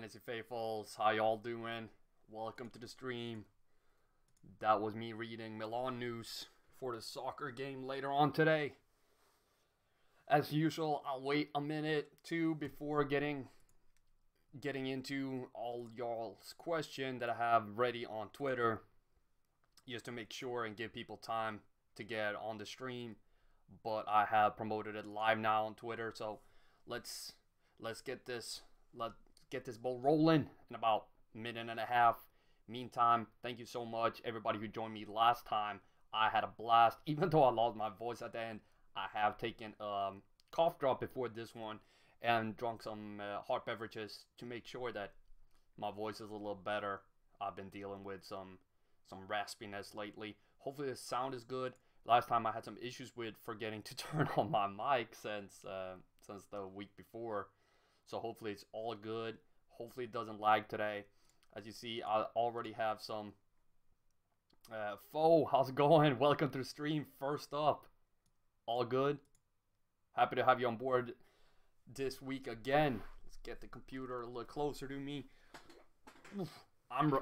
Fantasy Faithfuls, how y'all doing? Welcome to the stream. That was me reading Milan news for the soccer game later on today. As usual, I'll wait a minute too before getting into all y'all's question that I have ready on Twitter, just to make sure and give people time to get on the stream. But I have promoted it live now on Twitter, so let's get this ball rolling in about a minute and a half. Meantime, thank you so much everybody who joined me last time. I had a blast. Even though I lost my voice at the end, I have taken a cough drop before this one and drunk some hot beverages to make sure that my voice is a little better. I've been dealing with some raspiness lately. Hopefully the sound is good. Last time I had some issues with forgetting to turn on my mic since the week before. So hopefully it's all good. Hopefully it doesn't lag today. As you see, I already have some Foe, how's it going? Welcome to the stream. First up, all good. Happy to have you on board this week again. Let's get the computer a little closer to me. I'm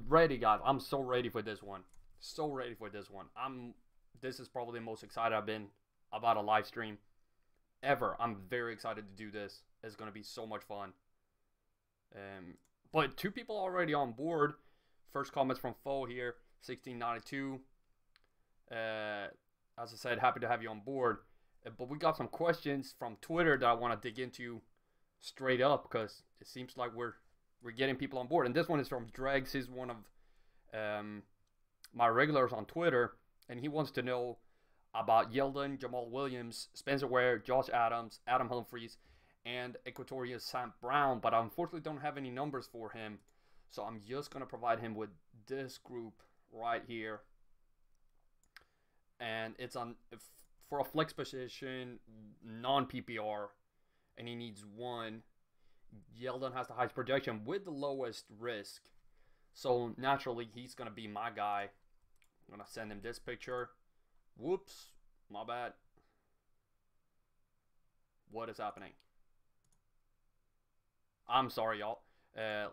ready, guys. I'm so ready for this one. So ready for this one. This is probably the most excited I've been about a live stream ever. I'm very excited to do this. It's gonna be so much fun. But two people already on board. First comments from Foe here, 1692. As I said, happy to have you on board. But we got some questions from Twitter that I want to dig into straight up, because it seems like we're getting people on board. And this one is from Dregs. He's one of my regulars on Twitter, and he wants to know about Yeldon, Jamal Williams, Spencer Ware, Josh Adams, Adam Humphries, and Equatorial Sam Brown. But I unfortunately don't have any numbers for him, so I'm just going to provide him with this group right here. And it's on for a flex position, non-PPR, and he needs one. Yeldon has the highest projection with the lowest risk, so naturally he's going to be my guy. I'm going to send him this picture. Whoops, my bad. What is happening? I'm sorry, y'all.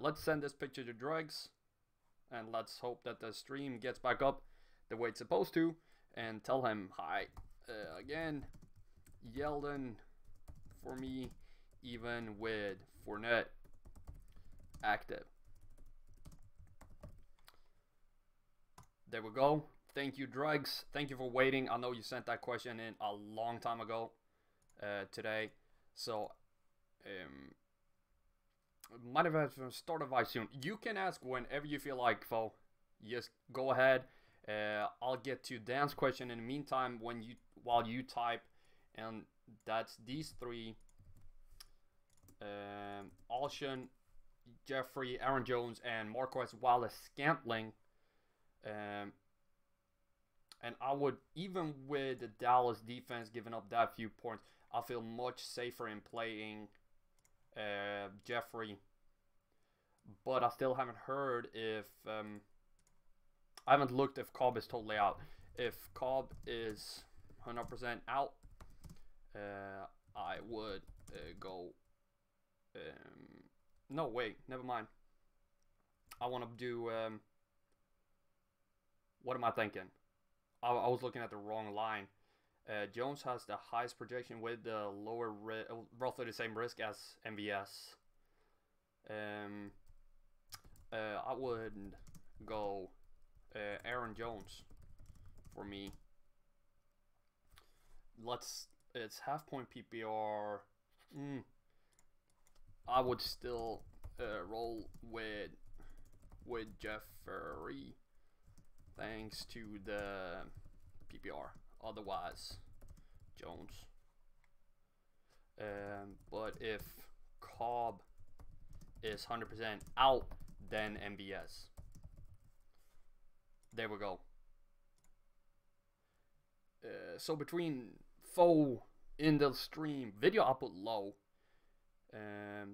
Let's send this picture to Dregs, and let's hope that the stream gets back up the way it's supposed to, and tell him hi. Again, Yeldon for me, even with Fournette active. There we go. Thank you, Dregs. Thank you for waiting. I know you sent that question in a long time ago today. So, might have had to start advice soon. You can ask whenever you feel like, Fo. Just go ahead. I'll get to Dan's question in the meantime while you type. And that's these three. Alshon, Jeffrey, Aaron Jones, and Marquez Wallace-Scantling. And I would, even with the Dallas defense giving up that few points, I feel much safer in playing Jeffrey. But I still haven't heard if I haven't looked if Cobb is totally out. If Cobb is 100% out, I would go. No, wait, never mind. I want to do. What am I thinking? I was looking at the wrong line. Jones has the highest projection with the lower roughly the same risk as MVS. I would go Aaron Jones for me. It's half point PPR. I would still roll with Jeffrey, thanks to the PPR. Otherwise, Jones. But if Cobb is 100% out, then MBS. There we go. So between Foe in the stream, video output low,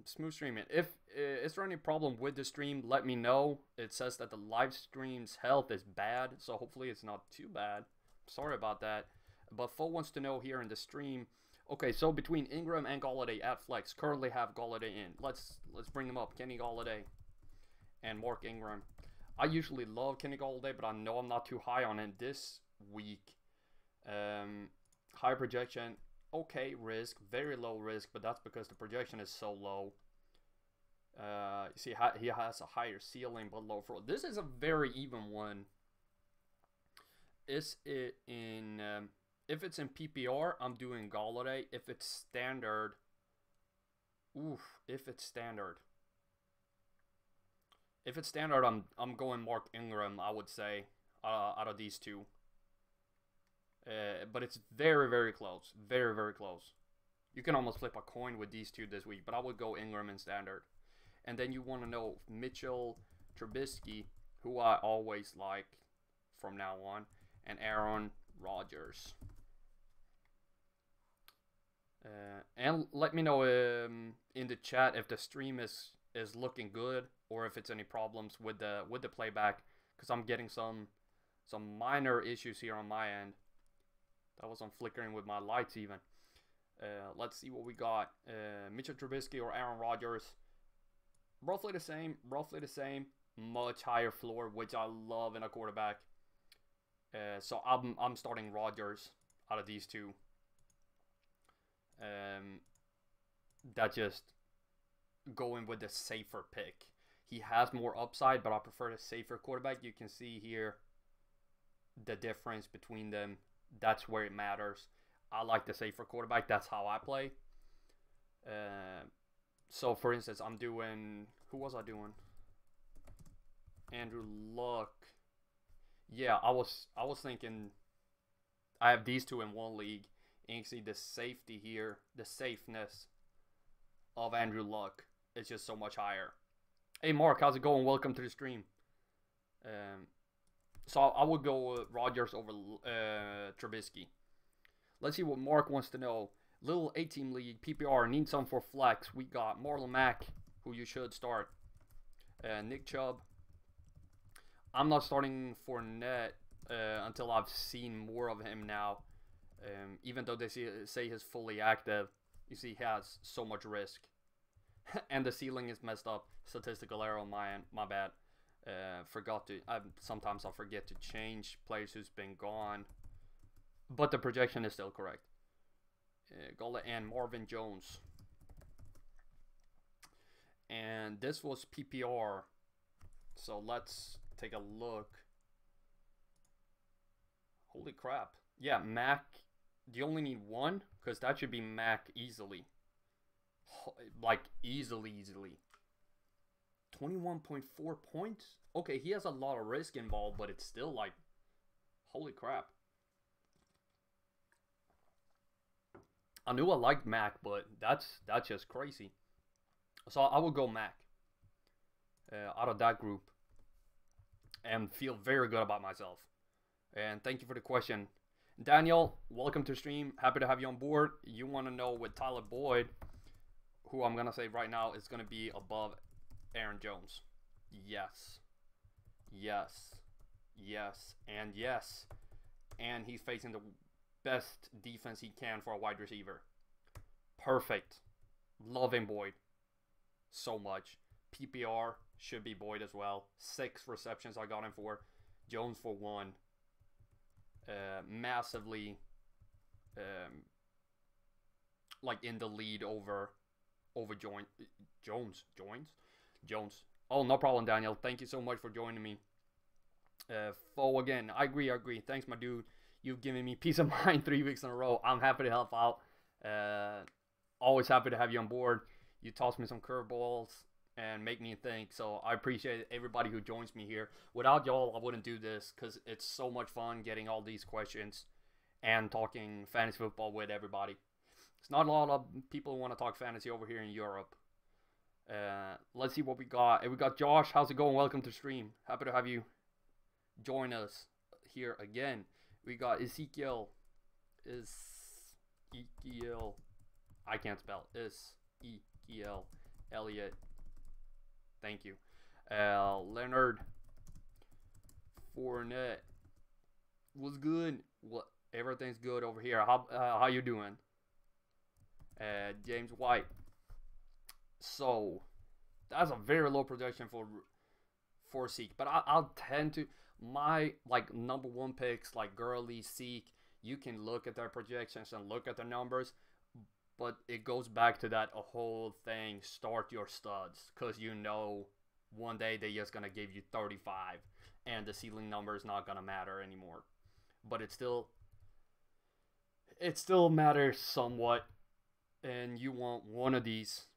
smooth streaming. If is there any problem with the stream, let me know. It says that the live stream's health is bad, so hopefully it's not too bad. Sorry about that. But Foe wants to know here in the stream, Okay, so between Ingram and Galladay at flex, currently have Galladay in. Let's bring them up. Kenny Galladay and Mark Ingram. I usually love Kenny Galladay, but I know I'm not too high on him this week. High projection, okay risk, very low risk, but that's because the projection is so low. You see, he has a higher ceiling but low floor. This is a very even one. Is it in? If it's in PPR, I'm doing Galladay. If it's standard, If it's standard, I'm going Mark Ingram. I would say out of these two. But it's very, very close. Very, very close. You can almost flip a coin with these two this week, but I would go Ingram in standard. And then you want to know Mitchell Trubisky, who I always like from now on, and Aaron Rodgers. And let me know in the chat if the stream is looking good or if it's any problems with the playback, because I'm getting some minor issues here on my end. That was on flickering with my lights even. Let's see what we got. Mitchell Trubisky or Aaron Rodgers. Roughly the same. Much higher floor, which I love in a quarterback. So I'm starting Rodgers out of these two. That just going with the safer pick. He has more upside, but I prefer the safer quarterback. You can see here the difference between them. That's where it matters. I like the safer quarterback. That's how I play. So for instance, I'm doing, who was I doing? Andrew Luck. Yeah, I was thinking I have these two in one league. And you can see the safety here, the safeness of Andrew Luck is just so much higher. Hey Mark, how's it going? Welcome to the stream. So I would go Rodgers over Trubisky. Let's see what Mark wants to know. Little 8-team league, PPR, need some for flex. We got Marlon Mack, who you should start. Nick Chubb. I'm not starting Fournette until I've seen more of him now. Even though they say he's fully active, you see he has so much risk. And the ceiling is messed up. Statistical error on my end. My bad. Sometimes I forget to change players who's been gone. But the projection is still correct. Gola and Marvin Jones. And this was PPR. So let's take a look. Holy crap. Yeah, Mac. Do you only need one? Because that should be Mac easily. Like, easily. 21.4 points? Okay, he has a lot of risk involved, but it's still like, holy crap. I knew I liked Mac, but that's just crazy. So I would go Mac out of that group and feel very good about myself. And thank you for the question. Daniel, welcome to the stream. Happy to have you on board. You want to know with Tyler Boyd, who I'm going to say right now is going to be above Aaron Jones. Yes. And yes. And he's facing the best defense he can for a wide receiver. Perfect. Loving Boyd so much. PPR should be Boyd as well. 6 receptions I got him for. Jones for 1. Massively like in the lead over Jones. Oh, no problem, Daniel. Thank you so much for joining me. Foe again. I agree. Thanks, my dude. You've given me peace of mind 3 weeks in a row. I'm happy to help out. Always happy to have you on board. You toss me some curveballs and make me think. So I appreciate everybody who joins me here. Without y'all, I wouldn't do this because it's so much fun getting all these questions and talking fantasy football with everybody. It's not a lot of people who want to talk fantasy over here in Europe. Let's see what we got. We got Josh. How's it going? Welcome to the stream. Happy to have you join us here again. We got Ezekiel. I can't spell. Ezekiel Elliott. Thank you. Leonard Fournette. What's good? Everything's good over here. How you doing? James White. So that's a very low projection for Zeke. But I'll tend to my like number one picks like Gurley, Zeke. You can look at their projections and look at their numbers, but it goes back to that whole thing. Start your studs, because you know one day they're just gonna give you 35, and the ceiling number is not gonna matter anymore. But it still matters somewhat, and you want one of these.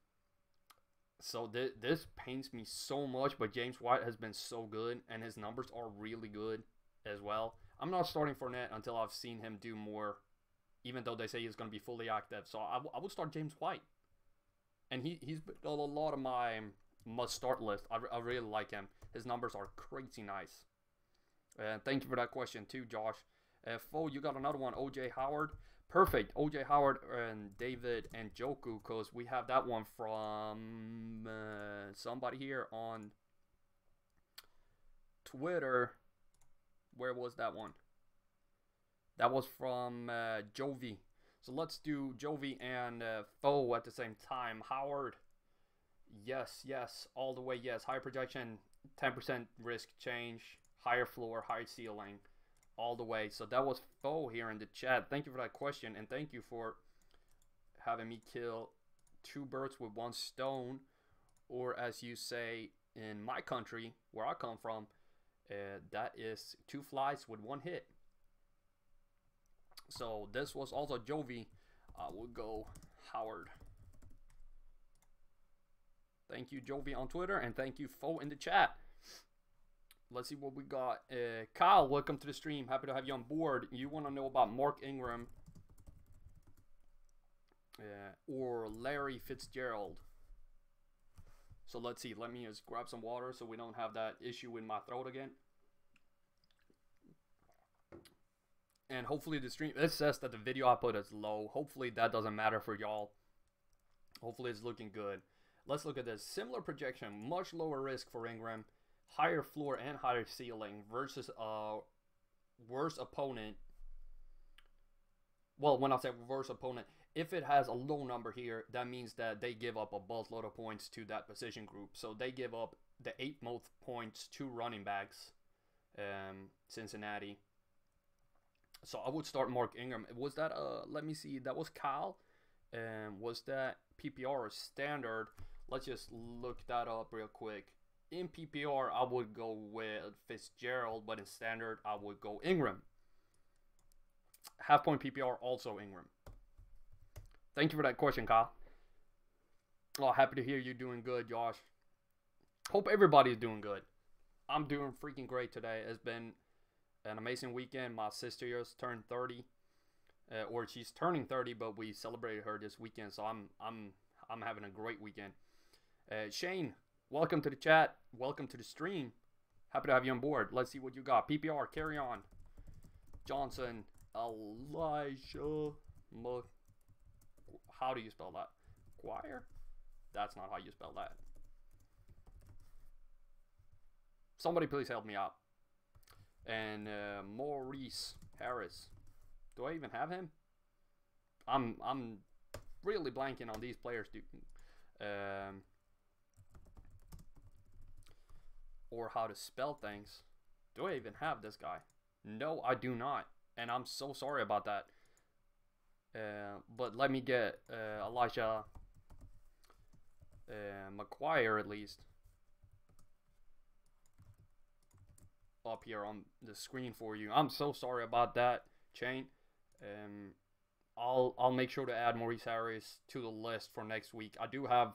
So this pains me so much, but James White has been so good, and his numbers are really good as well. I'm not starting Fournette until I've seen him do more, even though they say he's going to be fully active. So I would start James White. And he's been on a lot of my must-start list. I really like him. His numbers are crazy nice. Thank you for that question too, Josh. Fo, you got another one, O.J. Howard. Perfect. O.J. Howard and David and Joku, because we have that one from somebody here on Twitter. Where was that one? That was from Jovi. So let's do Jovi and Fo at the same time. Howard. Yes, all the way, yes. Higher projection, 10% risk change, higher floor, higher ceiling, all the way. So that was Fo here in the chat. Thank you for that question, and thank you for having me kill two birds with one stone, or as you say in my country, where I come from, that is two flies with one hit. So this was also Jovi. I will go Howard. Thank you, Jovi, on Twitter, and thank you, Fo, in the chat. Let's see what we got. Kyle, welcome to the stream. Happy to have you on board. You want to know about Mark Ingram or Larry Fitzgerald. So let's see. Let me just grab some water so we don't have that issue in my throat again. And hopefully the stream, it says that the video output is low. Hopefully that doesn't matter for y'all. Hopefully it's looking good. Let's look at this. Similar projection, much lower risk for Ingram, higher floor and higher ceiling versus a worse opponent. Well, when I say worse opponent, if it has a low number here, that means that they give up a boatload of points to that position group. So they give up the 8th most points to running backs, Cincinnati. So I would start Mark Ingram. Was that, let me see, that was Kyle. Was that PPR or standard? Let's just look that up real quick. In PPR, I would go with Fitzgerald, but in standard, I would go Ingram. Half-point PPR, also Ingram. Thank you for that question, Kyle. Oh, happy to hear you doing good, Josh. Hope everybody's doing good. I'm doing freaking great today. It's been an amazing weekend. My sister just turned 30, or she's turning 30, but we celebrated her this weekend, so I'm having a great weekend. Shane, welcome to the chat. Welcome to the stream. Happy to have you on board. Let's see what you got. PPR, carry on. Johnson, Elijah, how do you spell that? Choir? That's not how you spell that. Somebody please help me out. And Maurice Harris. Do I even have him? I'm really blanking on these players, dude. Or how to spell things. Do I even have this guy? No, I do not. And I'm so sorry about that. But let me get Elijah McGuire at least up here on the screen for you. I'm so sorry about that, Chain. I'll make sure to add Maurice Harris to the list for next week. I do have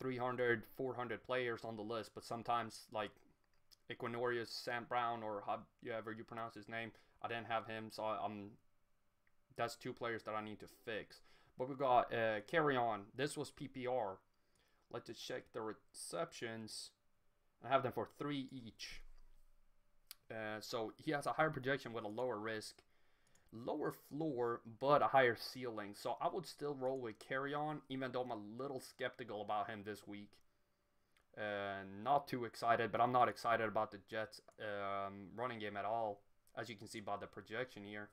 300, 400 players on the list, but sometimes like Equinorius, Sam Brown, or however you pronounce his name, I didn't have him, so that's 2 players that I need to fix. But we got carry on. This was PPR. Let's just check the receptions. I have them for 3 each. So he has a higher projection with a lower risk, lower floor, but a higher ceiling. So I would still roll with carry on, even though I'm a little skeptical about him this week. Not too excited, but I'm not excited about the Jets running game at all, as you can see by the projection here.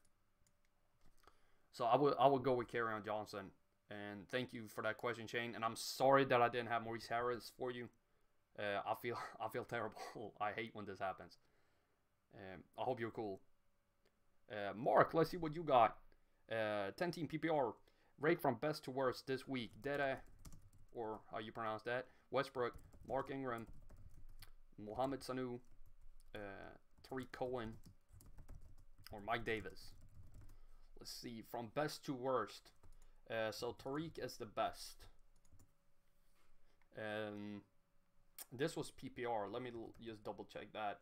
So I would go with Kerryon Johnson And thank you for that question, Shane. And I'm sorry that I didn't have Maurice Harris for you. I feel terrible. I hate when this happens. I hope you're cool. Mark, let's see what you got. 10-team PPR. Rate from best to worst this week. Dede, or how you pronounce that. Westbrook, Mark Ingram, Mohamed Sanu, Tariq Cohen, or Mike Davis. Let's see, from best to worst. So Tariq is the best. This was PPR. Let me just double check that.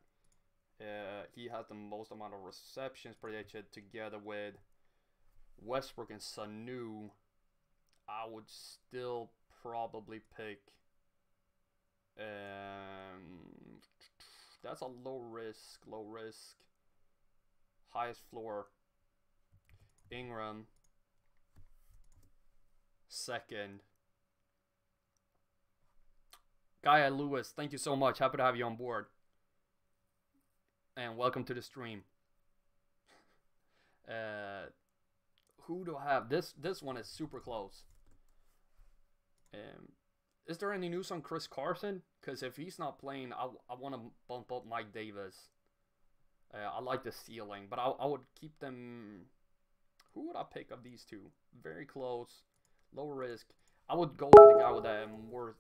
He has the most amount of receptions predicted together with Westbrook and Sanu. I would still probably pick. That's a low risk. Highest floor. Ingram. Second. Gaia Lewis, thank you so much. Happy to have you on board. And welcome to the stream. Who do I have? This one is super close. Is there any news on Chris Carson? Because if he's not playing, I want to bump up Mike Davis. I like the ceiling, but I would keep them. Who would I pick of these two? Very close, low risk. I would go with the guy with a more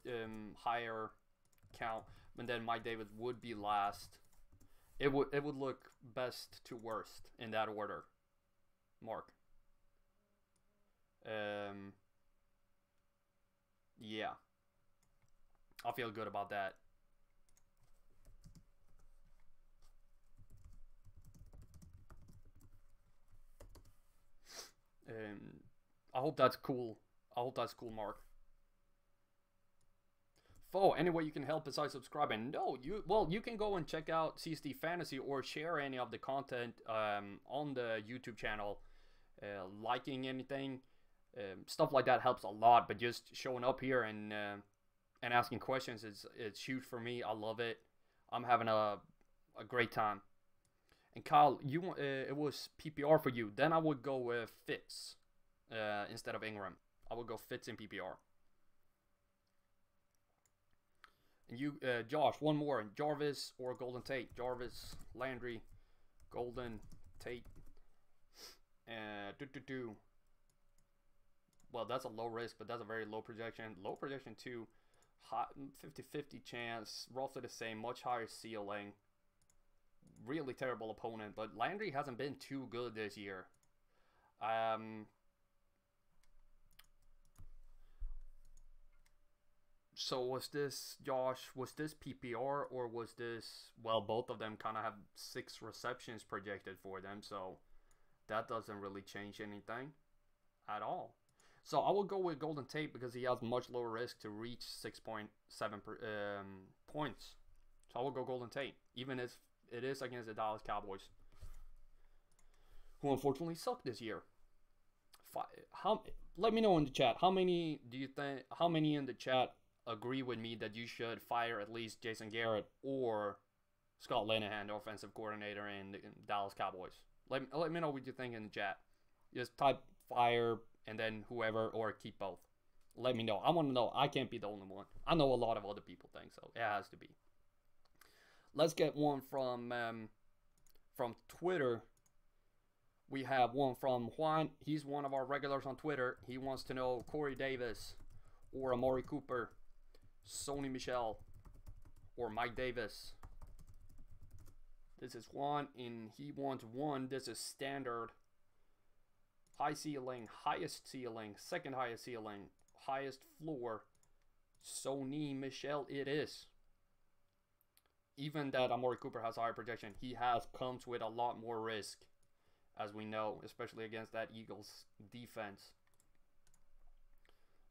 higher count, and then Mike Davis would be last. It would look best to worst in that order. Mark. Yeah. I feel good about that. I hope that's cool. Mark. Fo, any way you can help besides subscribing? No, you can go and check out CSD Fantasy or share any of the content on the YouTube channel. Liking anything, stuff like that helps a lot. But just showing up here and asking questions is huge for me. I love it. I'm having a great time. And Kyle, it was PPR for you. Then I would go with Fitz instead of Ingram. I would go Fitz in PPR. And you, Josh, one more. Jarvis or Golden Tate? Jarvis, Landry, Golden Tate. Well, that's a low risk, but that's a very low projection. Low projection too. 50-50 chance. Roughly the same. Much higher ceiling. Really terrible opponent, but Landry hasn't been too good this year. So was this, Josh, was this PPR or was this, well, both of them kind of have 6 receptions projected for them, so that doesn't really change anything at all. So I will go with Golden Tate because he has much lower risk to reach 6.7 points. So I will go Golden Tate, even if it is against the Dallas Cowboys, who unfortunately suck this year. Let me know in the chat, how many in the chat agree with me that you should fire at least Jason Garrett or Scott Linehan, the offensive coordinator in the Dallas Cowboys? Let me know what you think in the chat. Just type fire and then whoever, or keep both. Let me know. I want to know. I can't be the only one. I know a lot of other people think so. It has to be. Let's get one from Twitter. We have one from Juan. He's one of our regulars on Twitter. He wants to know Corey Davis or Amari Cooper, Sony Michel or Mike Davis. This is Juan, and he wants one. This is standard. High ceiling, highest ceiling, second highest ceiling, highest floor. Sony Michel it is. Even that Amari Cooper has a higher projection, he comes with a lot more risk, as we know, especially against that Eagles defense.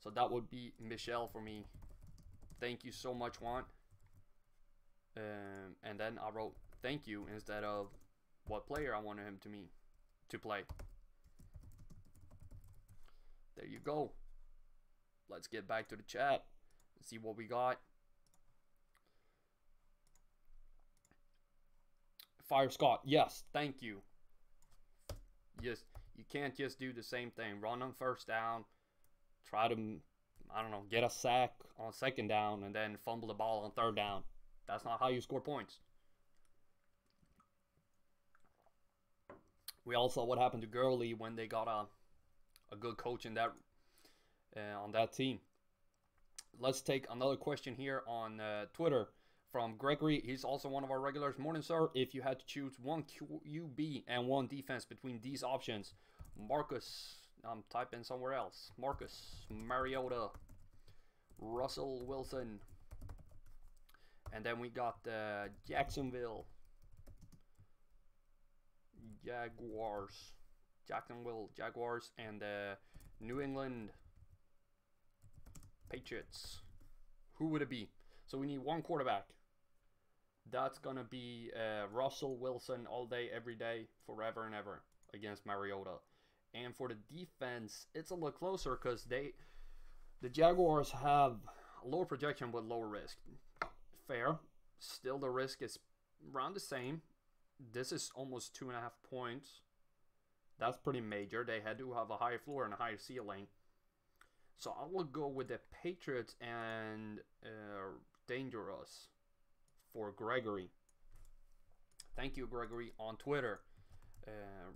So that would be Michel for me. Thank you so much, Juan. And then I wrote thank you instead of what player I wanted him to play. There you go. Let's get back to the chat and see what we got. Fire Scott. Yes, thank you. Yes, you can't just do the same thing. Run on first down. try to, I don't know, get a sack on second down and then fumble the ball on third down. That's not how you score points. We all saw what happened to Gurley when they got a good coach in that on that team. Let's take another question here on Twitter from Gregory. He's also one of our regulars. Morning, sir. If you had to choose one QB and one defense between these options, Marcus, I'm typing somewhere else. Marcus, Mariota, Russell Wilson, and then we got Jacksonville Jaguars, and New England Patriots. Who would it be? So we need one quarterback. That's gonna be Russell Wilson all day, every day, forever and ever against Mariota. And for the defense, it's a little closer because the Jaguars have a lower projection with lower risk. Fair. Still, the risk is around the same. This is almost 2.5 points. That's pretty major. They had to have a higher floor and a higher ceiling. So I will go with the Patriots and Dangerous for Gregory. Thank you, Gregory, on Twitter.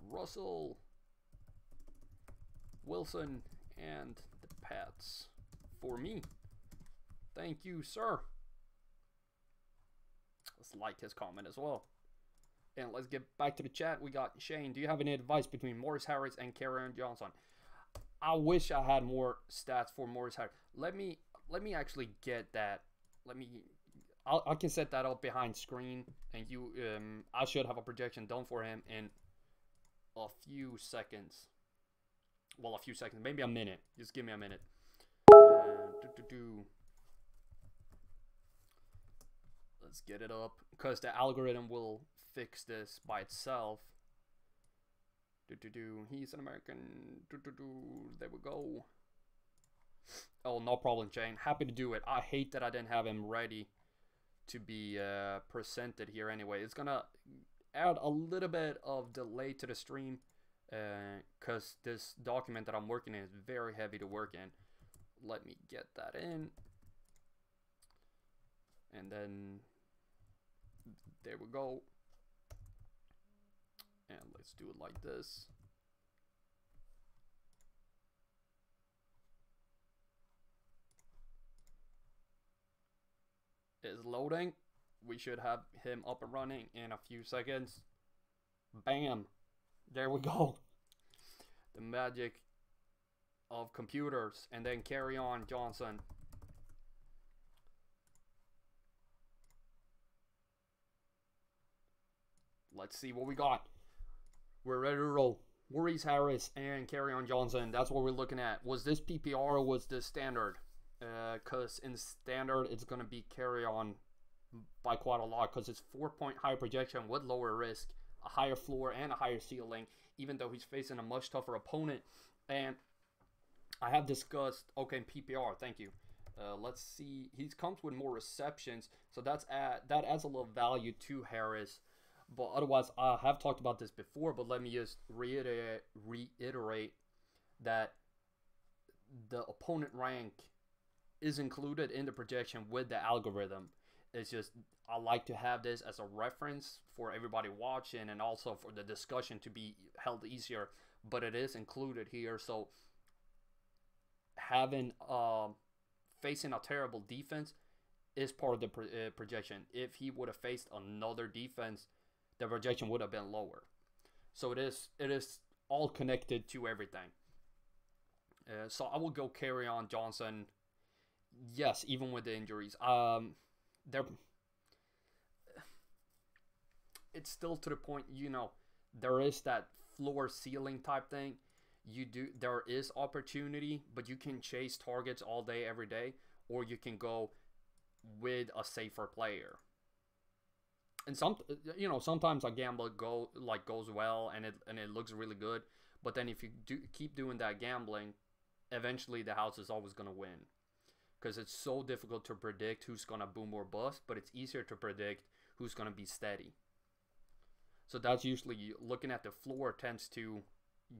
Russell Wilson and the Pats for me. Thank you, sir. Let's like his comment as well. And let's get back to the chat. We got Shane. Do you have any advice between Morris Harris and Kerryon Johnson? I wish I had more stats for Morris Harris. Let me actually get that. I can set that up behind screen, and I should have a projection done for him in a few seconds. Well, a few seconds, maybe a minute. Just give me a minute. Let's get it up, because the algorithm will fix this by itself. He's an American. There we go. Oh, no problem, Shane. Happy to do it. I hate that I didn't have him ready to be presented here anyway. It's gonna add a little bit of delay to the stream because this document that I'm working in is very heavy to work in. Let me get that in. And then there we go. And let's do it like this. Is loading. We should have him up and running in a few seconds. Bam. There we go. The magic of computers. And then Kerryon Johnson. Let's see what we got. We're ready to roll. Maurice Harris and Kerryon Johnson. That's what we're looking at. Was this PPR or was this standard? Because in standard, it's going to be Kerryon by quite a lot. Because it's 4-point higher projection with lower risk, a higher floor, and a higher ceiling. Even though he's facing a much tougher opponent. And I have discussed, okay, PPR, thank you. Let's see. He comes with more receptions. So that adds a little value to Harris. But otherwise, I have talked about this before, but let me just reiterate that the opponent rank is included in the projection with the algorithm. It's just, I like to have this as a reference for everybody watching and also for the discussion to be held easier, but it is included here. So having, facing a terrible defense is part of the projection. If he would have faced another defense, the projection would have been lower. So it is all connected to everything. So I will go Kerryon Johnson. Yes, even with the injuries. It's still to the point, there is that floor ceiling type thing. There is opportunity, but you can chase targets all day, every day, or you can go with a safer player. And sometimes a gamble goes well and it looks really good, but then if you keep doing that gambling, eventually the house is always gonna win, because it's so difficult to predict who's gonna boom or bust, but it's easier to predict who's gonna be steady. So that's usually looking at the floor tends to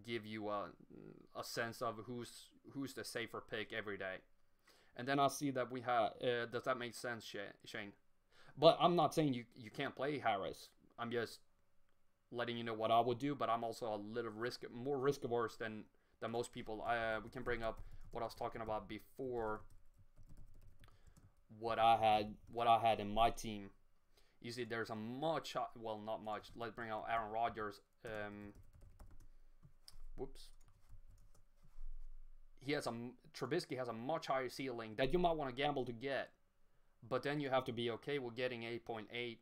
give you a sense of who's the safer pick every day. And then I see that we have. Does that make sense, Shane? But I'm not saying you can't play Harris. I'm just letting you know what I would do. But I'm also a little more risk averse than most people. We can bring up what I was talking about before. What I had in my team. You see, there's a much, well, not much. Let's bring out Aaron Rodgers. Whoops. Trubisky has a much higher ceiling that you might want to gamble to get, but then you have to be okay with getting 8.8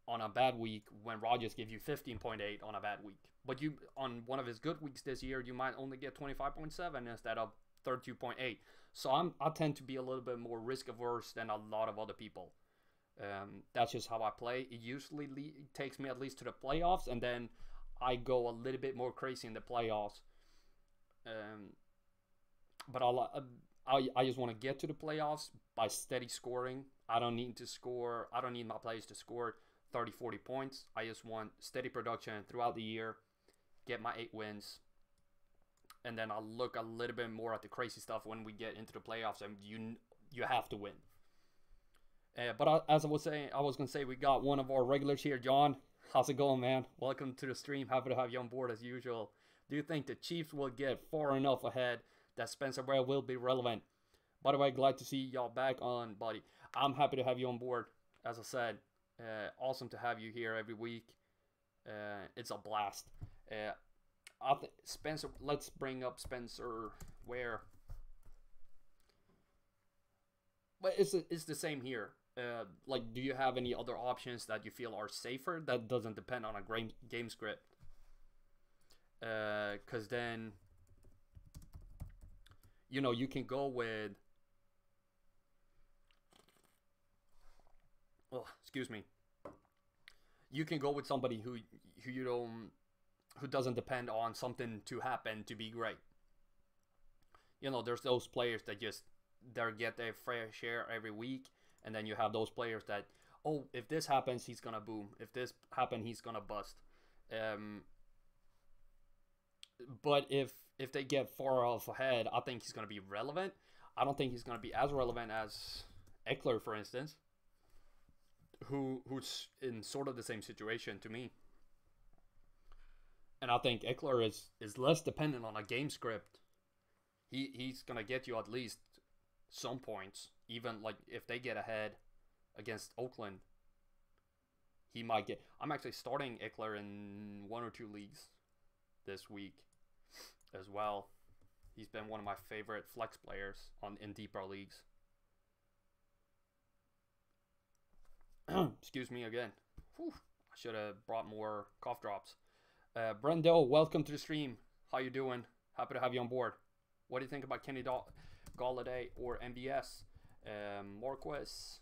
on a bad week when Rodgers gives you 15.8 on a bad week. But you on one of his good weeks this year, you might only get 25.7 instead of 32.8. So I tend to be a little bit more risk averse than a lot of other people. That's just how I play. It usually takes me at least to the playoffs, and then I go a little bit more crazy in the playoffs. But I just want to get to the playoffs by steady scoring. I don't need my players to score 30, 40 points. I just want steady production throughout the year, get my 8 wins, and then I'll look a little bit more at the crazy stuff when we get into the playoffs, and you have to win. But as I was saying, I was going to say we got one of our regulars here, John. How's it going, man? Welcome to the stream. Happy to have you on board as usual. Do you think the Chiefs will get far enough ahead that Spencer Ware will be relevant? By the way, glad to see y'all back on, buddy. I'm happy to have you on board. As I said, awesome to have you here every week. It's a blast. Spencer, let's bring up Spencer Ware. But it's the same here. Like, do you have any other options that you feel are safer that doesn't depend on a game script? Because then, you can go with, oh, excuse me. You can go with somebody who doesn't depend on something to happen to be great. There's those players that just get their fair share every week, and then you have those players that, oh, if this happens, he's gonna boom. If this happens, he's gonna bust. But if they get far off ahead, I think he's gonna be relevant. I don't think he's gonna be as relevant as Eckler, for instance, who's in sort of the same situation to me. And I think Eckler is less dependent on a game script. He's gonna get you at least some points, even like if they get ahead against Oakland, he might get. I'm actually starting Eckler in 1 or 2 leagues this week as well. He's been one of my favorite flex players in deeper leagues. Excuse me again. Whew. I should have brought more cough drops. Brendo, welcome to the stream. How you doing? Happy to have you on board. What do you think about Kenny Galladay or MBS? Marquez,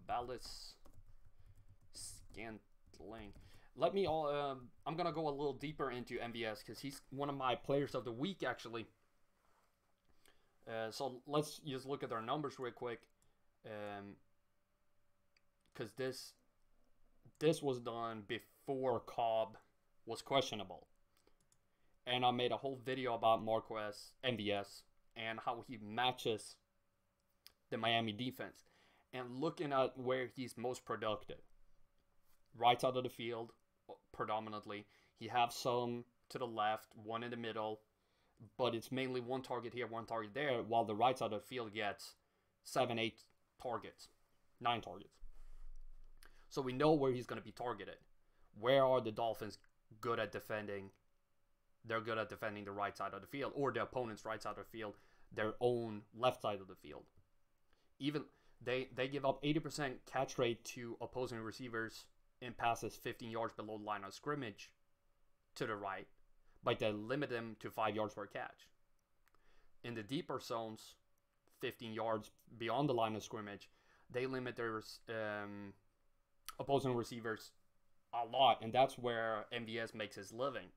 Ballas, Scantling. I'm gonna go a little deeper into MBS because he's one of my players of the week actually. So let's just look at their numbers real quick. Because this was done before Cobb was questionable, and I made a whole video about Marquez MBS and how he matches the Miami defense, and looking at where he's most productive. Right side of the field, predominantly. He has some to the left, one in the middle, but it's mainly one target here, one target there, while the right side of the field gets 7, 8 targets, 9 targets. So we know where he's going to be targeted. Where are the Dolphins good at defending? They're good at defending the right side of the field, or the opponent's right side of the field, their own left side of the field. Even they give up 80% catch rate to opposing receivers in passes 15 yards below the line of scrimmage to the right, but they limit them to 5 yards per catch. In the deeper zones, 15 yards beyond the line of scrimmage, they limit their opposing receivers a lot, and that's where MVS makes his living.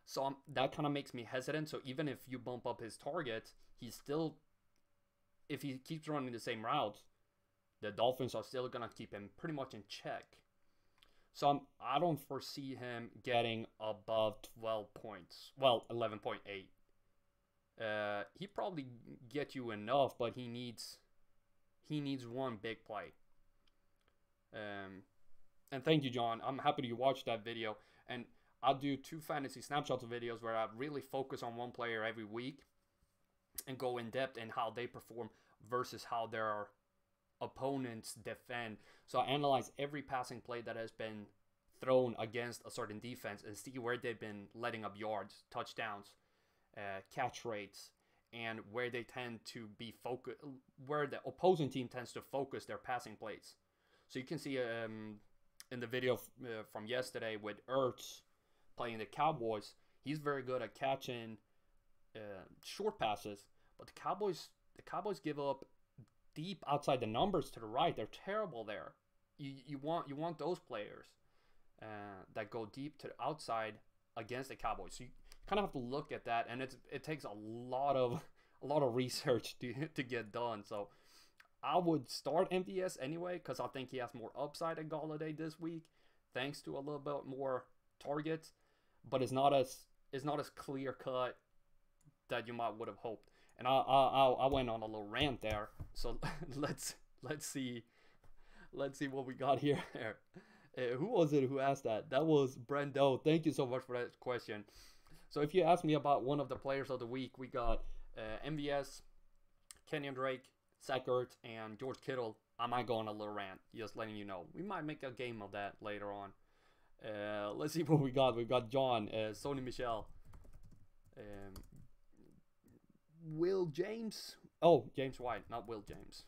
So that kind of makes me hesitant. So even if you bump up his targets, he's still, if he keeps running the same routes, the Dolphins are still going to keep him pretty much in check. So I don't foresee him getting above 12 points. points. Well, 11.8. He probably get you enough, but he needs one big play. And thank you, John. I'm happy you watched that video. And I'll do 2 fantasy snapshots videos where I really focus on one player every week and go in depth in how they perform versus how their opponents defend. So I analyze every passing play that has been thrown against a certain defense and see where they've been letting up yards, touchdowns, catch rates, and where they tend to be focused, where the opposing team tends to focus their passing plays. So you can see in the video from yesterday with Ertz playing the Cowboys, he's very good at catching short passes, but the Cowboys give up deep outside the numbers to the right. They're terrible there. You want those players that go deep to the outside against the Cowboys. So you kind of have to look at that, and it takes a lot of research to get done. So I would start MVS anyway because I think he has more upside than Galladay this week, thanks to a little bit more targets, but it's not as clear cut that you might would have hoped. And I went on a little rant there. So let's see what we got here. Who was it who asked that? That was Brendo. Thank you so much for that question. So if you ask me about one of the players of the week, we got MVS, Kenyon Drake, Zach Ertz, and George Kittle. I might go on a little rant, just letting you know. We might make a game of that later on. Let's see what we got. We've got John, Sony Michel, Will James. Oh, James White, not Will James.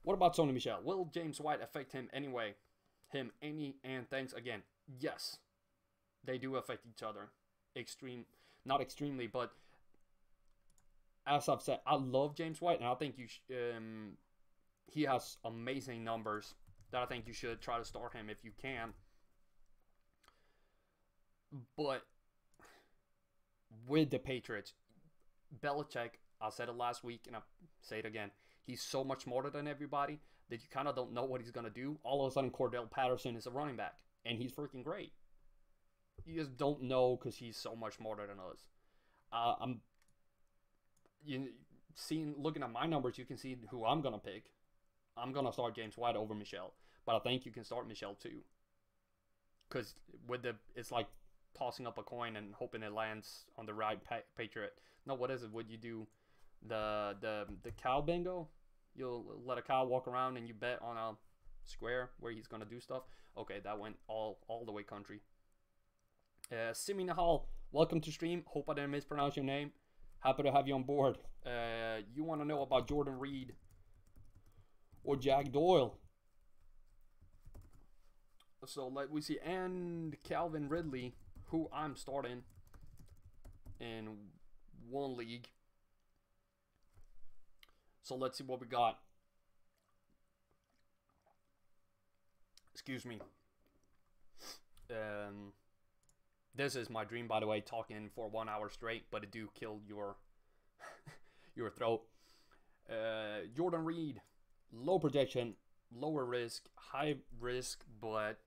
What about Sony Michel? Will James White affect him anyway? And thanks again. Yes, they do affect each other. Not extremely, but as I've said, I love James White, and I think he has amazing numbers that I think you should try to start him if you can. But with the Patriots, Belichick, I said it last week, and I'll say it again, he's so much smarter than everybody that you kind of don't know what he's going to do. All of a sudden, Cordell Patterson is a running back, and he's freaking great. You just don't know because he's so much smarter than us. Looking at my numbers, you can see who I'm going to pick. I'm going to start James White over Michel, but I think you can start Michel too. Because it's like tossing up a coin and hoping it lands on the right Patriot. No, what is it? Would you do the cow bingo? You'll let a cow walk around and you bet on a square where he's going to do stuff. Okay, that went all the way country. Simi Nahal, welcome to stream. Hope I didn't mispronounce your name. Happy to have you on board. You want to know about Jordan Reed or Jack Doyle? So let we see, and Calvin Ridley, who I'm starting in one league. So let's see what we got. Excuse me. This is my dream, by the way, talking for 1 hour straight, but it do kill your your throat. Jordan Reed, low projection, lower risk, high risk, but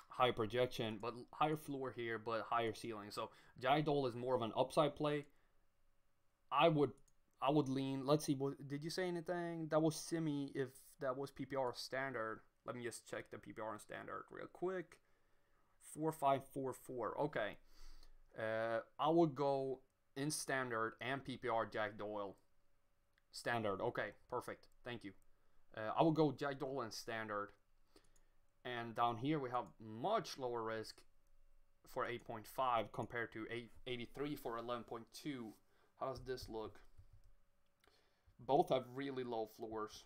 high projection, but higher floor here, but higher ceiling. So Jack Doyle is more of an upside play. I would lean. Let's see. Did you say anything? That was Simi. If that was PPR standard, let me just check the PPR and standard real quick. 4544. Okay. I would go in standard and PPR Jack Doyle. Standard. Okay. Perfect. Thank you. I would go Jack Doyle in standard. And down here we have much lower risk for 8.5 compared to 83 for 11.2. How does this look? Both have really low floors,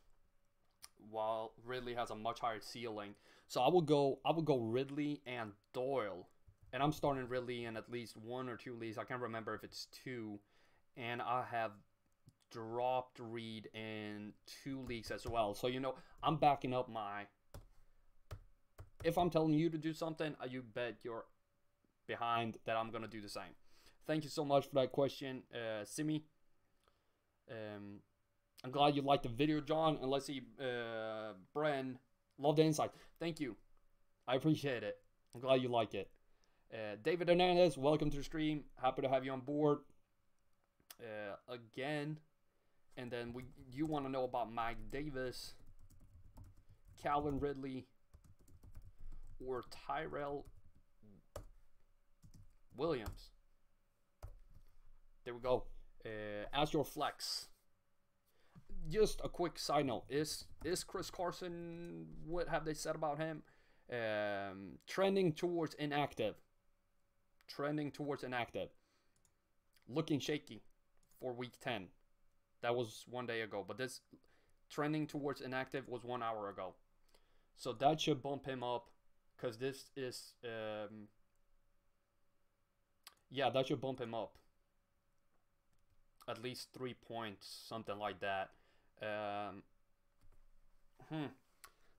while Ridley has a much higher ceiling. So I would go Ridley and Doyle, and I'm starting Ridley in at least 1 or 2 leagues. I can't remember if it's 2, and I have dropped Reed in 2 leagues as well. So I'm backing up my. If I'm telling you to do something, you bet you're behind that I'm gonna do the same. Thank you so much for that question, Simi. I'm glad you liked the video, John. And let's see, Bren, love the insight. Thank you. I appreciate it. I'm glad you like it. David Hernandez, welcome to the stream. Happy to have you on board again. And then you want to know about Mike Davis, Calvin Ridley, or Tyrell Williams. There we go. As your flex. Just a quick side note: is Chris Carson? What have they said about him? Trending towards inactive. Trending towards inactive. Looking shaky for week 10. That was 1 day ago, but this trending towards inactive was 1 hour ago. So that should bump him up, because this is yeah, that should bump him up at least 3 points, something like that.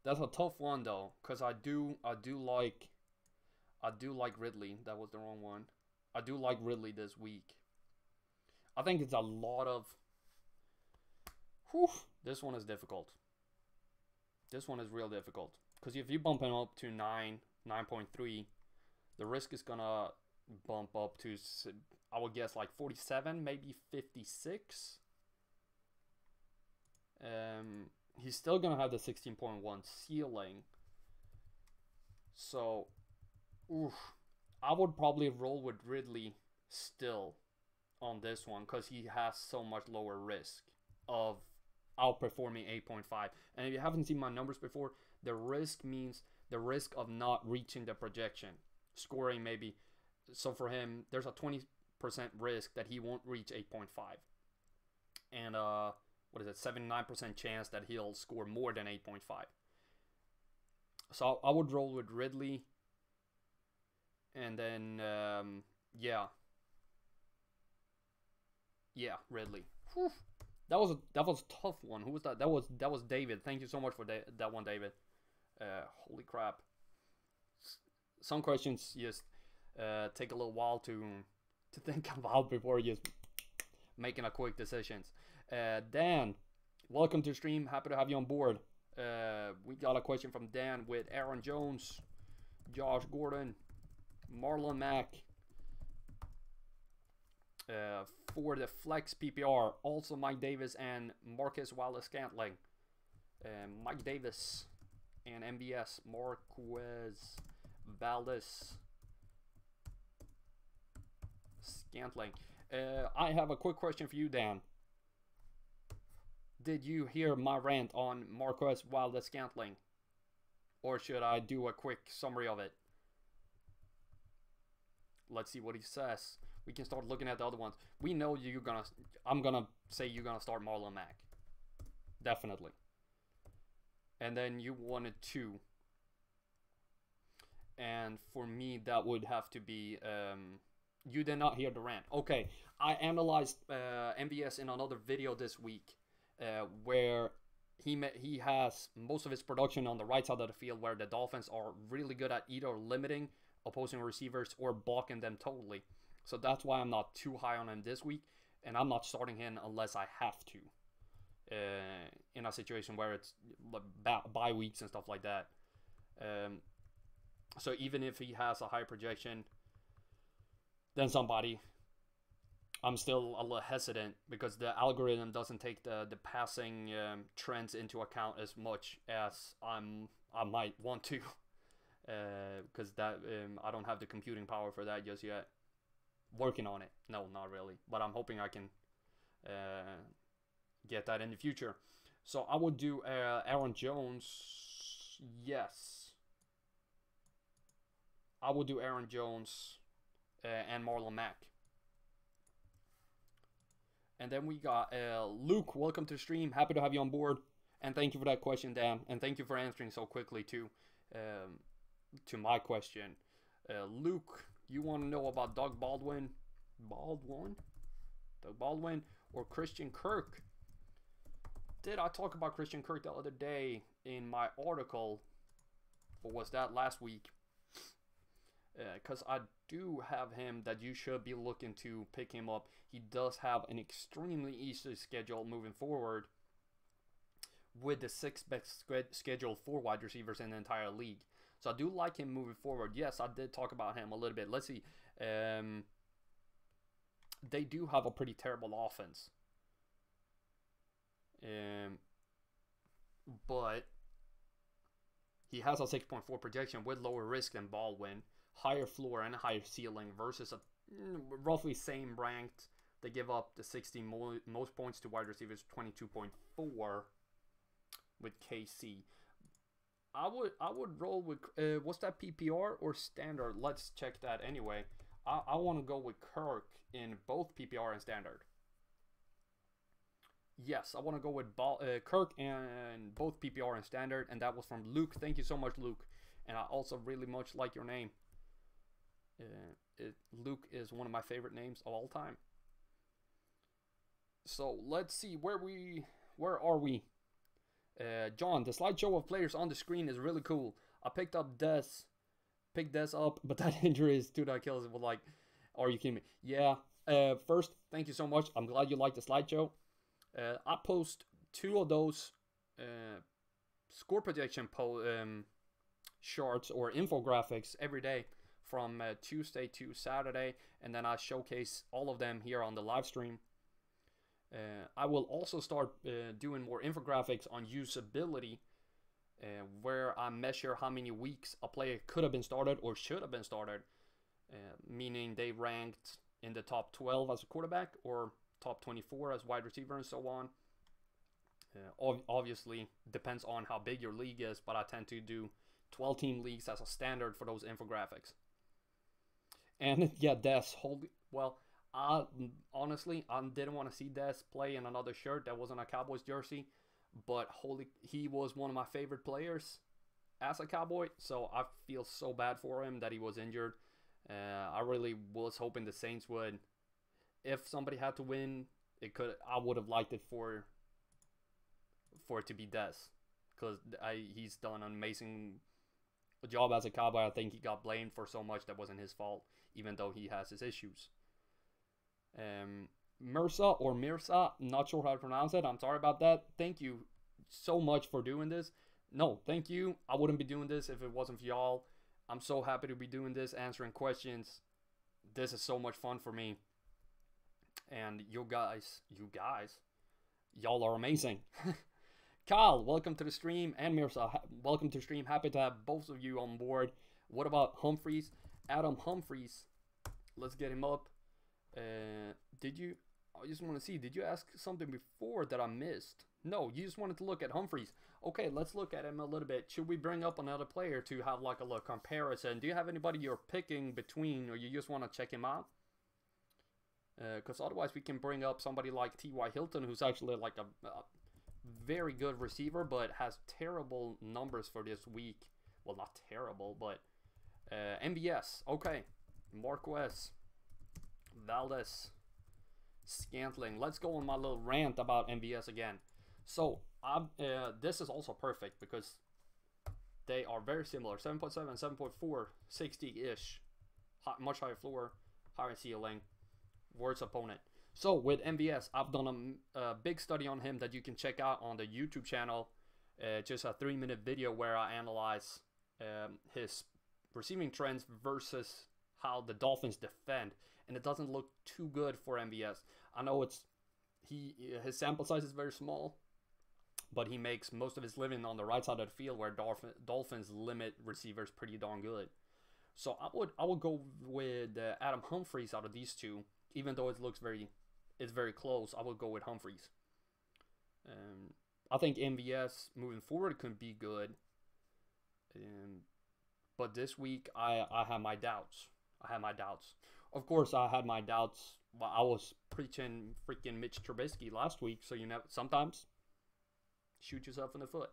That's a tough one though, because I do like Ridley. That was the wrong one. I do like Ridley this week. I think it's a lot of. Whew, this one is difficult. This one is real difficult, because if you bump him up to 9.3, the risk is gonna bump up to, I would guess, like 47, maybe 56. He's still gonna have the 16.1 ceiling. So, I would probably roll with Ridley still on this one, because he has so much lower risk of outperforming 8.5. And if you haven't seen my numbers before, the risk means the risk of not reaching the projection, scoring maybe. So for him, there's a 20% risk that he won't reach 8.5, and what is it, 79% chance that he'll score more than 8.5. So I would roll with Ridley, and then yeah, Ridley. Whew. That was a tough one. Who was that? That was David. Thank you so much for that one, David. Holy crap! Some questions just take a little while to think about before just making a quick decisions. Dan, welcome to the stream. Happy to have you on board. We got a question from Dan with Aaron Jones, Josh Gordon, Marlon Mack. For the flex PPR, also Mike Davis and Marquez Wallace-Scantling. Mike Davis and MBS, Marquez Valdez Scantling. I have a quick question for you, Dan. Did you hear my rant on Marquez Valdez-Scantling, or should I do a quick summary of it? Let's see what he says. We can start looking at the other ones. We know I'm gonna say you're gonna start Marlon Mack, definitely. And then you wanted 2, and for me that would have to be. You did not hear the rant. Okay, I analyzed MBS in another video this week, where he has most of his production on the right side of the field, where the Dolphins are really good at either limiting opposing receivers or blocking them totally. So that's why I'm not too high on him this week, and I'm not starting him unless I have to, in a situation where it's bye weeks and stuff like that. So even if he has a high projection than somebody, I'm still a little hesitant, because the algorithm doesn't take the passing trends into account as much as I might want to, because that I don't have the computing power for that just yet. Working on it. No, not really. But I'm hoping I can get that in the future. So I would do Aaron Jones. Yes. I would do Aaron Jones and Marlon Mack. And then we got Luke. Welcome to the stream. Happy to have you on board. And thank you for that question, Dan. And thank you for answering so quickly too to my question. Luke, you want to know about Doug Baldwin? Doug Baldwin or Christian Kirk? Did I talk about Christian Kirk the other day in my article? Or was that last week? Because I do have him that you should be looking to pick him up. He does have an extremely easy schedule moving forward, with the 6th best schedule for wide receivers in the entire league. So I do like him moving forward. Yes, I did talk about him a little bit. Let's see. They do have a pretty terrible offense. But he has a 6.4 projection with lower risk than Baldwin, higher floor and higher ceiling versus a roughly same ranked. They give up the 60 most points to wide receivers, 22.4 with KC. I would roll with what's that, PPR or standard? Let's check that anyway. I want to go with Kirk in both PPR and standard. Yes, I want to go with Kirk and both PPR and standard, and that was from Luke. Thank you so much, Luke. And I also really much like your name. Luke is one of my favorite names of all time. So let's see where are we? John, the slideshow of players on the screen is really cool. I picked Des up, but that injury is to the Achilles. Well, like, are you kidding me? Yeah. First, thank you so much. I'm glad you liked the slideshow. I post 2 of those score projection charts or infographics every day from Tuesday to Saturday, and then I showcase all of them here on the live stream. I will also start doing more infographics on usability, where I measure how many weeks a player could have been started or should have been started, meaning they ranked in the top 12 as a quarterback or top 24 as wide receiver and so on. Obviously, depends on how big your league is, but I tend to do 12-team leagues as a standard for those infographics. And yeah, honestly, I didn't want to see Des play in another shirt that wasn't a Cowboys jersey, but he was one of my favorite players as a Cowboy, so I feel so bad for him that he was injured. I really was hoping the Saints would, if somebody had to win, I would have liked it for it to be Des, because he's done an amazing job as a Cowboy. I think he got blamed for so much that wasn't his fault, even though he has his issues. Mirza, not sure how to pronounce it. I'm sorry about that. Thank you so much for doing this. No, thank you. I wouldn't be doing this if it wasn't for y'all. I'm so happy to be doing this, answering questions. This is so much fun for me. And you guys, y'all are amazing. Kyle, welcome to the stream. And Mirza, welcome to the stream. Happy to have both of you on board. What about Humphreys? Adam Humphreys. Let's get him up. I just want to see, did you ask something before that I missed? No, you just wanted to look at Humphreys. Okay, let's look at him a little bit. Should we bring up another player to have like a little comparison? Do you have anybody you're picking between, or you just want to check him out? Because otherwise we can bring up somebody like T.Y. Hilton, who's actually like a very good receiver, but has terrible numbers for this week. Well, not terrible, but MBS. Okay, Marquez, Valdez, Scantling. Let's go on my little rant about MBS again. So this is also perfect because they are very similar. 7.7, 7.4, 60-ish. Much higher floor, higher ceiling, worse opponent. So with MBS, I've done a big study on him that you can check out on the YouTube channel. Just a 3-minute video where I analyze his receiving trends versus how the Dolphins defend. And it doesn't look too good for MBS. I know his sample size is very small, but he makes most of his living on the right side of the field where Dolphins limit receivers pretty darn good. So I would go with Adam Humphreys out of these two, even though it's very close. I would go with Humphreys. I think MBS moving forward could be good, but this week I have my doubts. Of course, I had my doubts. I was preaching freaking Mitch Trubisky last week, so sometimes shoot yourself in the foot.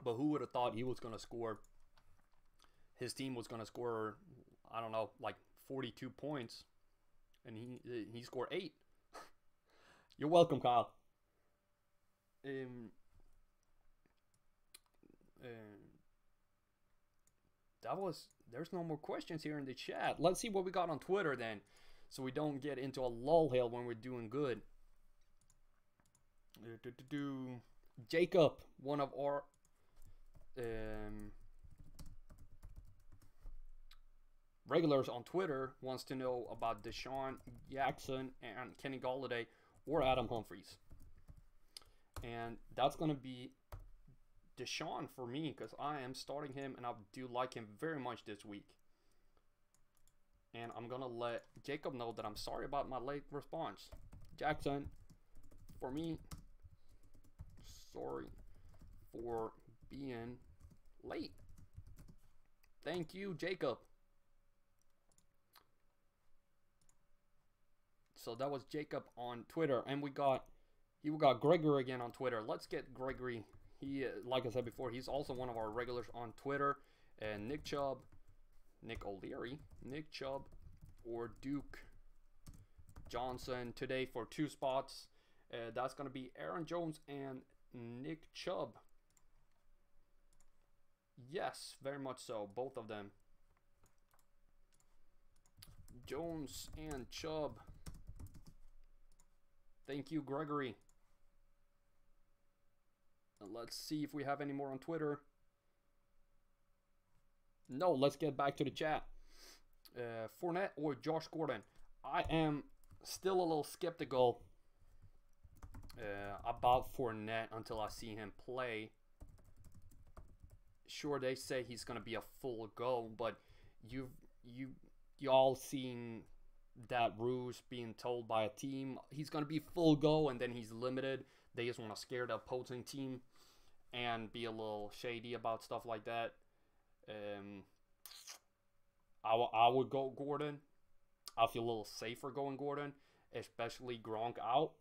But who would have thought he was going to score? His team was going to score, I don't know, like 42 points, and he scored 8. You're welcome, Kyle. There's no more questions here in the chat. Let's see what we got on Twitter then, so we don't get into a lull hill when we're doing good. Jacob, one of our regulars on Twitter wants to know about Deshaun Jackson and Kenny Golladay or Adam Humphries. And that's going to be Deshaun for me because I am starting him and I do like him very much this week. And I'm going to let Jacob know that I'm sorry about my late response. Jackson, for me, sorry for being late. Thank you, Jacob. So that was Jacob on Twitter, and we got Gregory again on Twitter. Let's get Gregory. He, like I said before, he's also one of our regulars on Twitter. And Nick Chubb, Nick O'Leary, Nick Chubb, or Duke Johnson today for 2 spots. That's going to be Aaron Jones and Nick Chubb. Yes, very much so. Both of them. Jones and Chubb. Thank you, Gregory. And let's see if we have any more on Twitter. No, let's get back to the chat. Fournette or Josh Gordon? I am still a little skeptical about Fournette until I see him play. Sure, they say he's gonna be a full go, but y'all seen that ruse being told by a team he's gonna be full go and then he's limited. They just want to scare the opposing team and be a little shady about stuff like that. I would go Gordon. I feel a little safer going Gordon, especially Gronk out.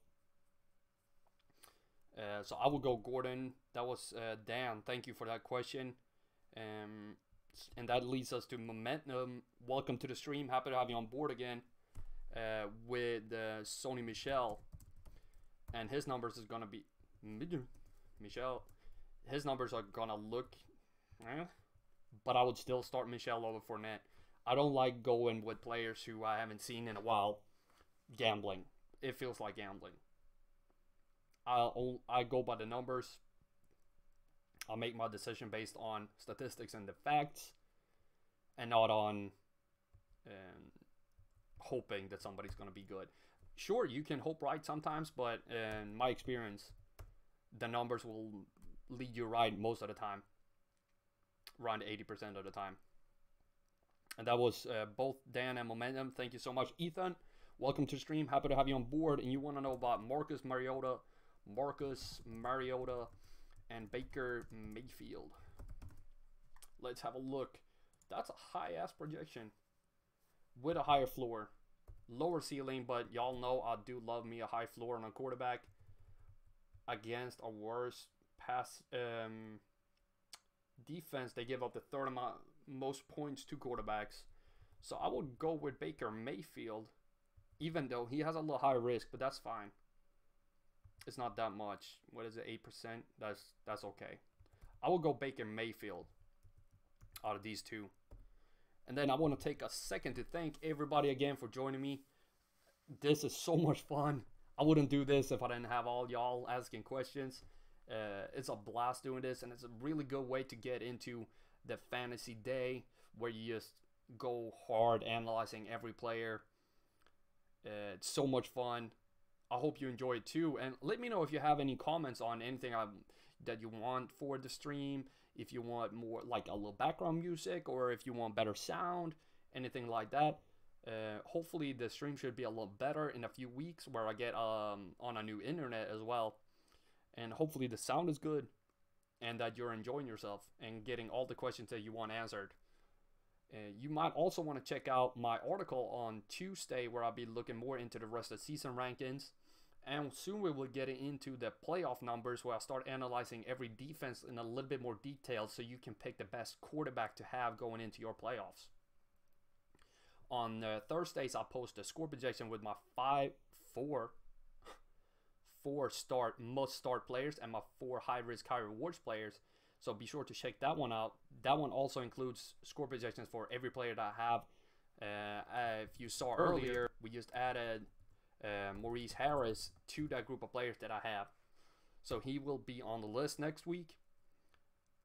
So I would go Gordon. That was Dan. Thank you for that question. And that leads us to Momentum. Welcome to the stream. Happy to have you on board again with Sony Michel. And his numbers is going to be... Michel. His numbers are going to look... but I would still start Michel over Fournette. I don't like going with players who I haven't seen in a while. Gambling. It feels like gambling. I go by the numbers. I'll make my decision based on statistics and the facts. And not on hoping that somebody's going to be good. Sure, you can hope right sometimes, but in my experience, the numbers will lead you right most of the time. Around 80% of the time. And that was both Dan and Momentum. Thank you so much. Ethan, welcome to the stream. Happy to have you on board. And you want to know about Marcus Mariota, and Baker Mayfield. Let's have a look. That's a high-ass projection with a higher floor. Lower ceiling, but y'all know I do love me a high floor on a quarterback against a worse pass defense. They give up the third most points to quarterbacks. So I would go with Baker Mayfield, even though he has a little high risk, but that's fine. It's not that much. What is it, 8%? That's okay. I will go Baker Mayfield out of these two. And then I want to take a second to thank everybody again for joining me. This is so much fun. I wouldn't do this if I didn't have all y'all asking questions. It's a blast doing this, and it's a really good way to get into the fantasy day where you just go hard analyzing every player. It's so much fun. I hope you enjoy it too. And let me know if you have any comments on anything that you want for the stream. If you want more, like a little background music, or if you want better sound, anything like that. Hopefully the stream should be a little better in a few weeks where I get on a new internet as well. And hopefully the sound is good and that you're enjoying yourself and getting all the questions that you want answered. You might also want to check out my article on Tuesday where I'll be looking more into the rest of the season rankings. And soon we will get into the playoff numbers where I'll start analyzing every defense in a little bit more detail so you can pick the best quarterback to have going into your playoffs. On Thursdays, I'll post a score projection with my four must-start players and my 4 high-risk, high-rewards players. So be sure to check that one out. That one also includes score projections for every player that I have. If you saw earlier, we just added Maurice Harris to that group of players that I have. So he will be on the list next week.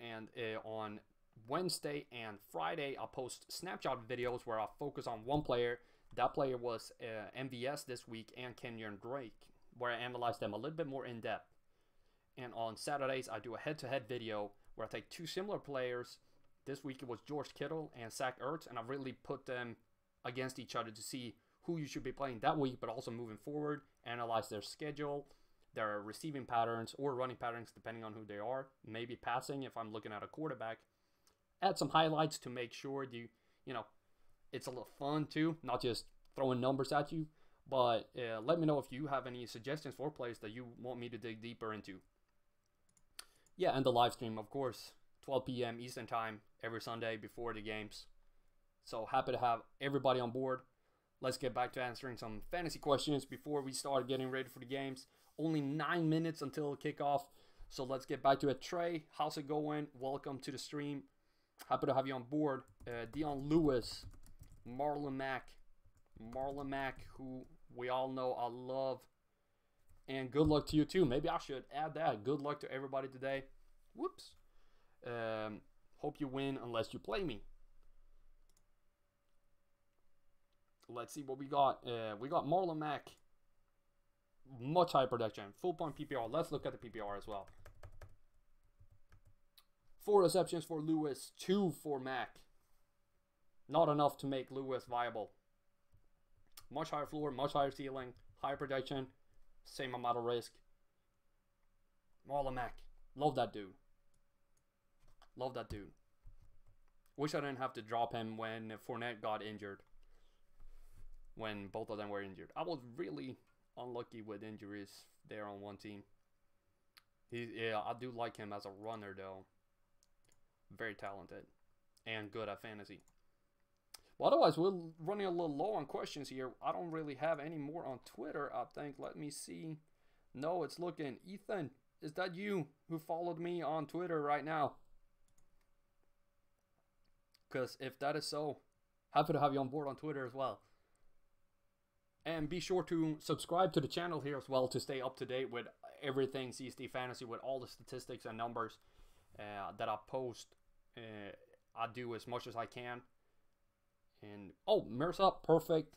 And on Wednesday and Friday, I'll post snapshot videos where I'll focus on one player. That player was MVS this week and Kenyon Drake, where I analyze them a little bit more in depth. And on Saturdays, I do a head-to-head video where I take two similar players. This week it was George Kittle and Zach Ertz, and I really put them against each other to see who you should be playing that week, but also moving forward, analyze their schedule, their receiving patterns or running patterns, depending on who they are. Maybe passing if I'm looking at a quarterback. Add some highlights to make sure you know, it's a little fun too, not just throwing numbers at you. But let me know if you have any suggestions for plays that you want me to dig deeper into. Yeah, and the live stream, of course, 12 p.m. Eastern Time every Sunday before the games. So happy to have everybody on board. Let's get back to answering some fantasy questions before we start getting ready for the games. Only 9 minutes until kickoff, so let's get back to it. Trey, how's it going? Welcome to the stream. Happy to have you on board. Dion Lewis, Marlon Mack, who we all know I love. And good luck to you too. Maybe I should add that. Good luck to everybody today. Whoops. Hope you win unless you play me. Let's see what we got. We got Marlon Mack. Much higher production. Full point PPR. Let's look at the PPR as well. 4 receptions for Lewis. 2 for Mack. Not enough to make Lewis viable. Much higher floor. Much higher ceiling. Higher production. Same amount of risk. Marlon Mack. Love that dude. Love that dude. Wish I didn't have to drop him when Fournette got injured. When both of them were injured. I was really unlucky with injuries there on one team. Yeah, I do like him as a runner though. Very talented and good at fantasy. Well, otherwise, we're running a little low on questions here. I don't really have any more on Twitter, I think. Let me see. No, it's looking. Ethan, is that you who followed me on Twitter right now? Because if that is so, happy to have you on board on Twitter as well. And be sure to subscribe to the channel here as well to stay up to date with everything CSD Fantasy, with all the statistics and numbers that I post. I do as much as I can. And oh, Mirza, perfect.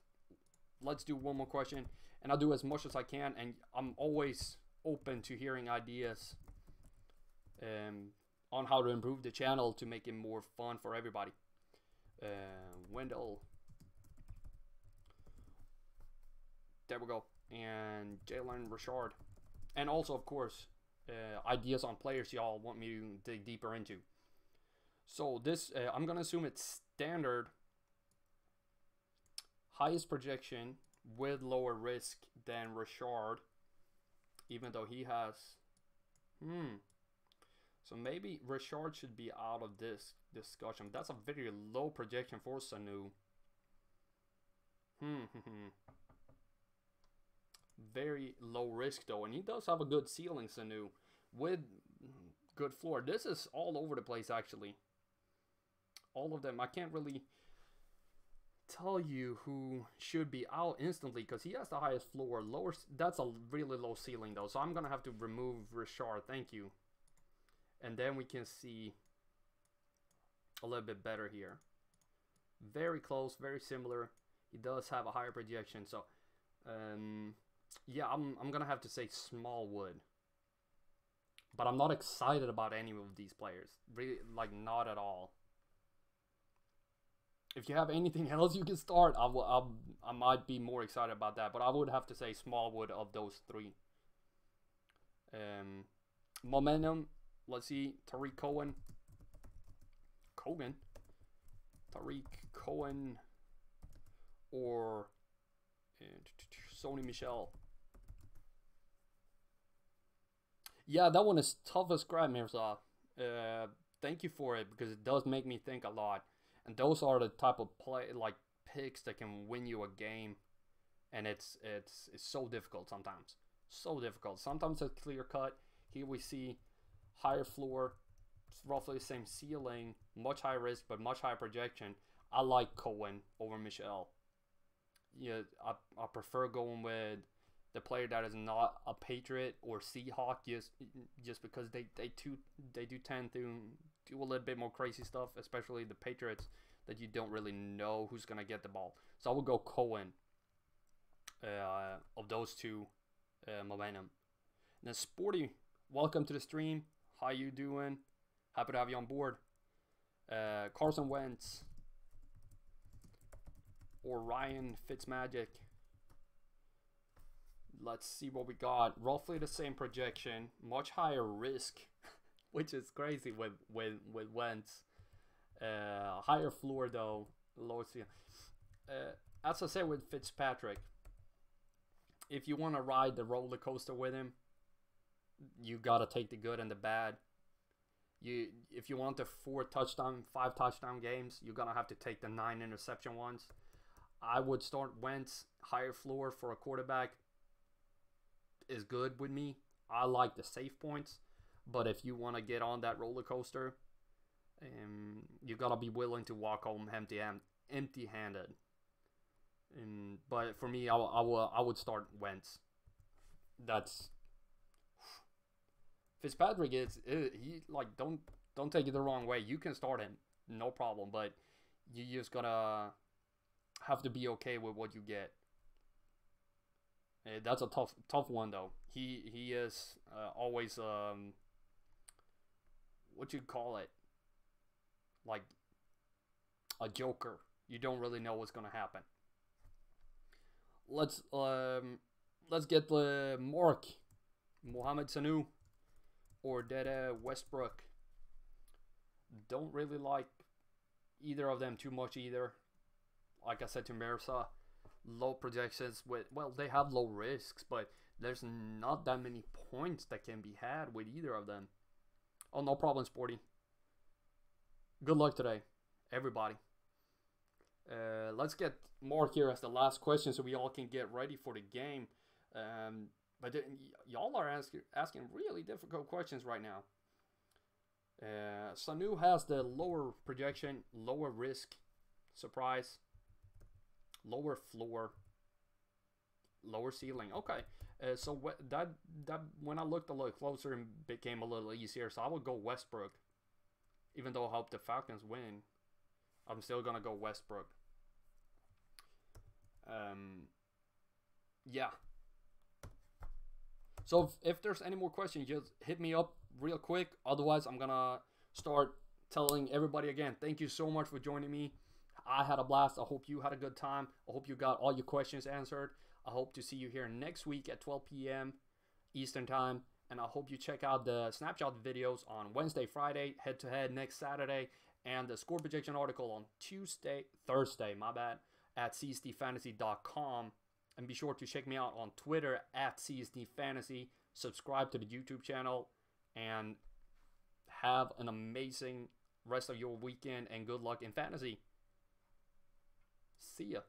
Let's do one more question. And I'll do as much as I can. And I'm always open to hearing ideas on how to improve the channel to make it more fun for everybody. Wendell. There we go. And Jalen Richard. And also, of course, ideas on players y'all want me to dig deeper into. So this, I'm going to assume it's standard. Highest projection with lower risk than Richard. Even though he has... So maybe Richard should be out of this discussion. That's a very low projection for Sanu. Very low risk though, and he does have a good ceiling, Sanu, with good floor. This is all over the place actually. All of them. I can't really tell you who should be out instantly because he has the highest floor. Lower, that's a really low ceiling though, so I'm gonna have to remove Richard. Thank you. And then we can see a little bit better here. Very close, very similar. He does have a higher projection, so yeah, I'm gonna have to say Smallwood. But I'm not excited about any of these players. Really, like, not at all. If you have anything else you can start, I might be more excited about that. But I would have to say Smallwood of those three. Momentum. Let's see. Tariq Cohen. Tariq Cohen. Or Sony Michel. Yeah, that one is tough as crap, Mirza. Thank you for it because it does make me think a lot. And those are the type of picks that can win you a game. And it's so difficult sometimes. So difficult. Sometimes it's clear cut. Here we see higher floor, roughly the same ceiling, much higher risk, but much higher projection. I like Cohen over Michel. Yeah, I prefer going with the player that is not a Patriot or Seahawk just because they do tend do a little bit more crazy stuff, especially the Patriots, that you don't really know who's going to get the ball. So I will go Cohen of those two momentum. And then Sporty, welcome to the stream. How you doing? Happy to have you on board. Carson Wentz or Ryan Fitzmagic. Let's see what we got. Roughly the same projection, much higher risk, which is crazy with Wentz. Higher floor though, lower ceiling. As I said with Fitzpatrick, if you want to ride the roller coaster with him, you gotta take the good and the bad. If you want the 5 touchdown games, you're gonna have to take the 9 interception ones. I would start Wentz. Higher floor for a quarterback is good with me. I like the safe points, but if you want to get on that roller coaster, you gotta be willing to walk home empty-handed. But for me, I would start Wentz. That's Fitzpatrick he like don't take it the wrong way. You can start him, no problem, but you just gotta have to be okay with what you get. That's a tough one though. He is always what you call it, like a joker. You don't really know what's gonna happen. Let's get the Mark Mohamed Sanu or Dede Westbrook. Don't really like either of them too much either. Like I said to Mirza, low projections they have low risks, but there's not that many points that can be had with either of them. Oh, no problem, Sporty. Good luck today, everybody. Let's get Mark here as the last question so we all can get ready for the game. But y'all are asking really difficult questions right now. Sanu has the lower projection, lower risk, surprise, lower floor, lower ceiling. Okay, so that when I looked a little closer, it became a little easier. So I would go Westbrook, even though I hope the Falcons win. I'm still gonna go Westbrook. Yeah. So if there's any more questions, just hit me up real quick. Otherwise, I'm gonna start telling everybody again. Thank you so much for joining me. I had a blast. I hope you had a good time. I hope you got all your questions answered. I hope to see you here next week at 12 p.m. Eastern Time. And I hope you check out the snapshot videos on Wednesday, Friday, head-to-head next Saturday, and the score projection article on Thursday, at csdfantasy.com. And be sure to check me out on Twitter at CSD Fantasy. Subscribe to the YouTube channel. And have an amazing rest of your weekend. And good luck in fantasy. See ya.